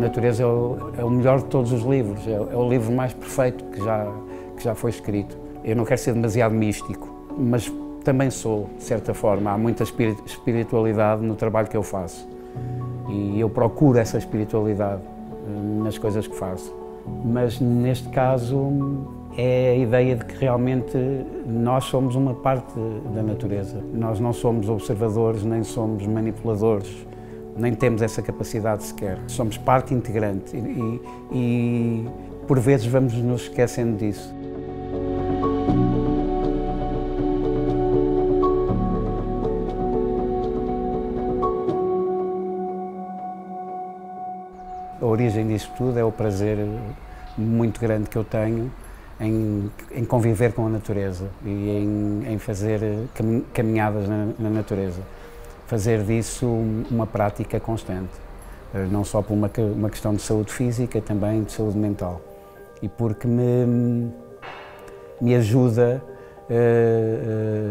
natureza é o melhor de todos os livros, é o livro mais perfeito que já foi escrito. Eu não quero ser demasiado místico, mas também sou, de certa forma. Há muita espiritualidade no trabalho que eu faço e eu procuro essa espiritualidade nas coisas que faço. Mas neste caso é a ideia de que realmente nós somos uma parte da natureza. Nós não somos observadores, nem somos manipuladores, nem temos essa capacidade sequer. Somos parte integrante e por vezes vamos nos esquecendo disso. A origem disso tudo é o prazer muito grande que eu tenho em conviver com a natureza e em fazer caminhadas na natureza. Fazer disso uma prática constante, não só por uma questão de saúde física, também de saúde mental. E porque me ajuda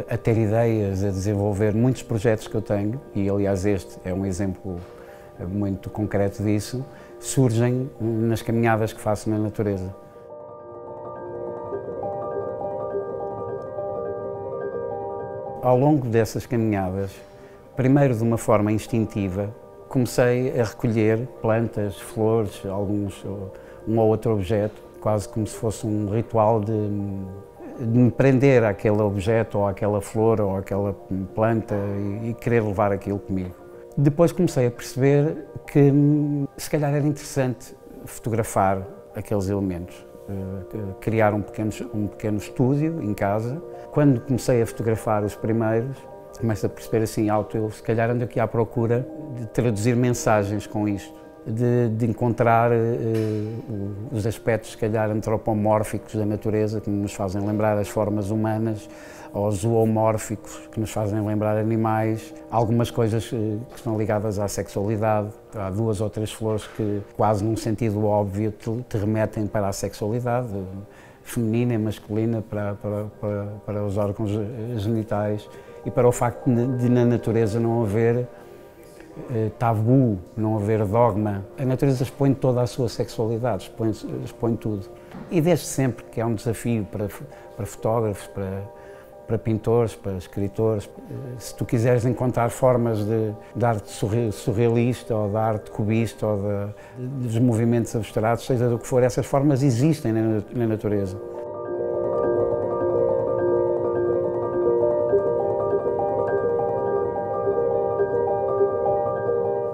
a ter ideias, a desenvolver muitos projetos que eu tenho, e aliás este é um exemplo muito concreto disso, surgem nas caminhadas que faço na natureza. Ao longo dessas caminhadas, primeiro de uma forma instintiva, comecei a recolher plantas, flores, um ou outro objeto, quase como se fosse um ritual de me prender àquele objeto, ou àquela flor, ou àquela planta e querer levar aquilo comigo. Depois comecei a perceber que se calhar era interessante fotografar aqueles elementos, criar um pequeno estúdio em casa. Quando comecei a fotografar os primeiros, começo a perceber assim, eu se calhar ando aqui à procura de traduzir mensagens com isto, de encontrar os aspectos, se calhar, antropomórficos da natureza, que nos fazem lembrar as formas humanas, ou zoomórficos, que nos fazem lembrar animais, algumas coisas que estão ligadas à sexualidade. Há duas ou três flores que, quase num sentido óbvio, te remetem para a sexualidade, feminina e masculina, para os órgãos genitais, e para o facto de na natureza não haver tabu, não haver dogma. A natureza expõe toda a sua sexualidade, expõe tudo. E desde sempre que é um desafio para fotógrafos, para pintores, para escritores. Se tu quiseres encontrar formas de arte surrealista, ou de arte cubista, ou dos movimentos abstratos, seja do que for, essas formas existem na natureza.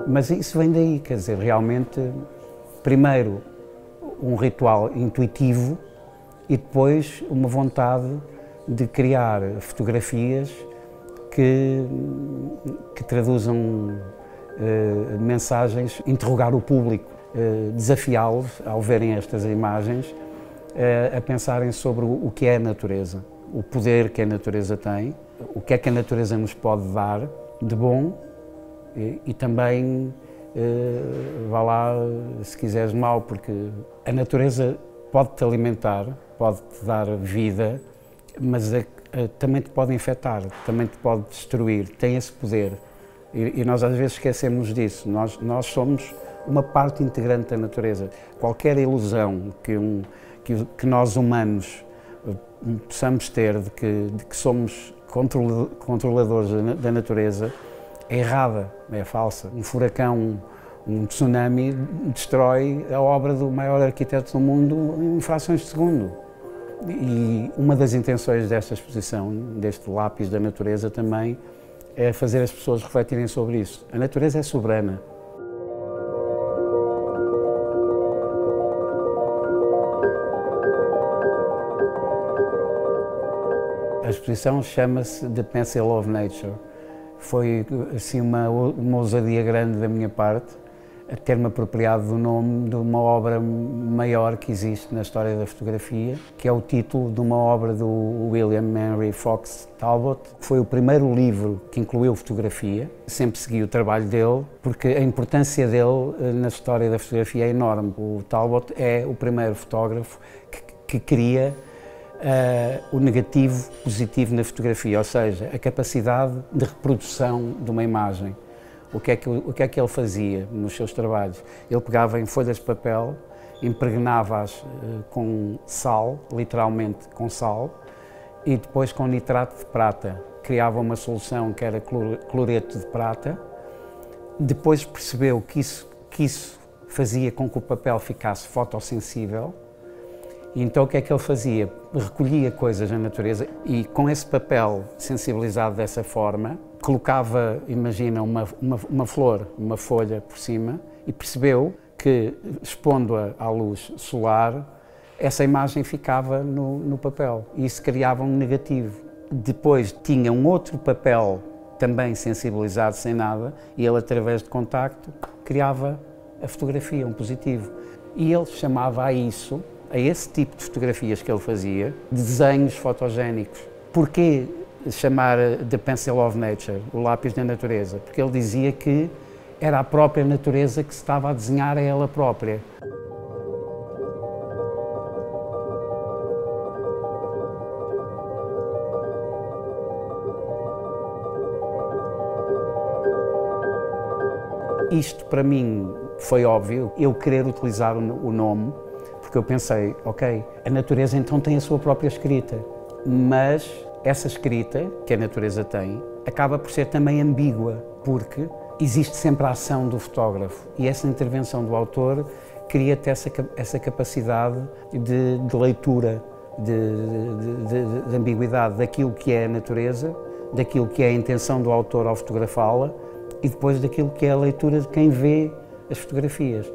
Mas isso vem daí, quer dizer, realmente, primeiro um ritual intuitivo e depois uma vontade de criar fotografias que traduzam mensagens, interrogar o público, desafiá-los, ao verem estas imagens, a pensarem sobre o que é a natureza, o poder que a natureza tem, o que é que a natureza nos pode dar de bom e também, vá lá, se quiseres, mal, porque a natureza pode-te alimentar, pode-te dar vida, mas também te pode infectar, também te pode destruir, tem esse poder. E nós às vezes esquecemos disso, nós somos uma parte integrante da natureza. Qualquer ilusão que nós humanos possamos ter de que somos controladores da natureza é errada, é falsa. Um furacão, um tsunami destrói a obra do maior arquiteto do mundo em frações de segundo. E uma das intenções desta exposição, deste lápis da natureza também, é fazer as pessoas refletirem sobre isso. A natureza é soberana. A exposição chama-se The Pencil of Nature. Foi assim uma ousadia grande da minha parte, a ter-me apropriado do nome de uma obra maior que existe na história da fotografia, que é o título de uma obra do William Henry Fox Talbot. Foi o primeiro livro que incluiu fotografia, sempre segui o trabalho dele, porque a importância dele na história da fotografia é enorme. O Talbot é o primeiro fotógrafo que cria o negativo positivo na fotografia, ou seja, a capacidade de reprodução de uma imagem. o que é que ele fazia nos seus trabalhos? Ele pegava em folhas de papel, impregnava-as com sal, literalmente com sal, e depois com nitrato de prata. Criava uma solução que era cloreto de prata. Depois percebeu que isso fazia com que o papel ficasse fotossensível. E então o que é que ele fazia? Recolhia coisas na natureza e com esse papel sensibilizado dessa forma, colocava, imagina, uma flor, uma folha por cima e percebeu que, expondo-a à luz solar, essa imagem ficava no papel e isso criava um negativo. Depois tinha um outro papel também sensibilizado, sem nada, e ele, através de contacto, criava a fotografia, um positivo. E ele chamava a esse tipo de fotografias que ele fazia, de desenhos fotogénicos. Porquê chamar The Pencil of Nature, o lápis da natureza? Porque ele dizia que era a própria natureza que se estava a desenhar a ela própria. Isto, para mim, foi óbvio, eu querer utilizar o nome, porque eu pensei, ok, a natureza então tem a sua própria escrita, mas essa escrita que a natureza tem acaba por ser também ambígua, porque existe sempre a ação do fotógrafo e essa intervenção do autor cria-te essa capacidade de leitura, de ambiguidade daquilo que é a natureza, daquilo que é a intenção do autor ao fotografá-la e depois daquilo que é a leitura de quem vê as fotografias.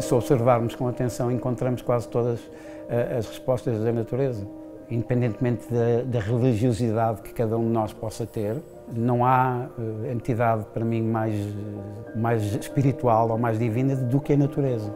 Se observarmos com atenção, encontramos quase todas as respostas da natureza. Independentemente da religiosidade que cada um de nós possa ter, não há entidade, para mim, mais espiritual ou mais divina do que a natureza.